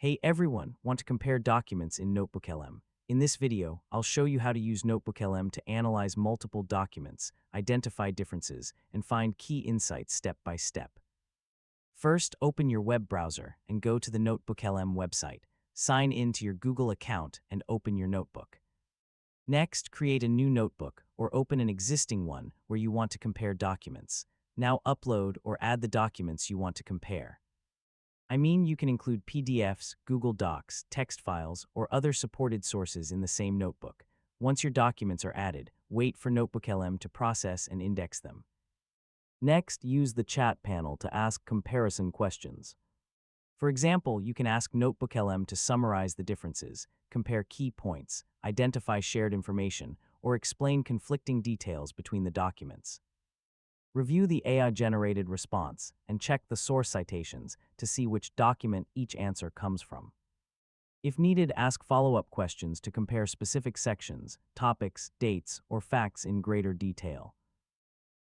Hey everyone, want to compare documents in NotebookLM? In this video, I'll show you how to use NotebookLM to analyze multiple documents, identify differences, and find key insights step by step. First, open your web browser and go to the NotebookLM website. Sign in to your Google account and open your notebook. Next, create a new notebook or open an existing one where you want to compare documents. Now upload or add the documents you want to compare. You can include PDFs, Google Docs, text files, or other supported sources in the same notebook. Once your documents are added, wait for NotebookLM to process and index them. Next, use the chat panel to ask comparison questions. For example, you can ask NotebookLM to summarize the differences, compare key points, identify shared information, or explain conflicting details between the documents. Review the AI-generated response and check the source citations to see which document each answer comes from. If needed, ask follow-up questions to compare specific sections, topics, dates, or facts in greater detail.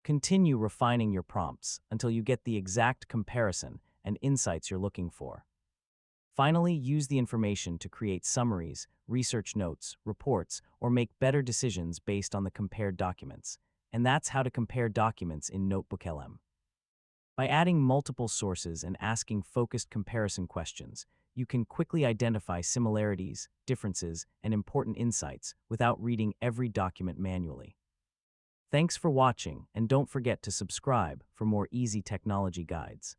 Continue refining your prompts until you get the exact comparison and insights you're looking for. Finally, use the information to create summaries, research notes, reports, or make better decisions based on the compared documents. And that's how to compare documents in NotebookLM. By adding multiple sources and asking focused comparison questions, you can quickly identify similarities, differences, and important insights without reading every document manually. Thanks for watching, and don't forget to subscribe for more easy technology guides.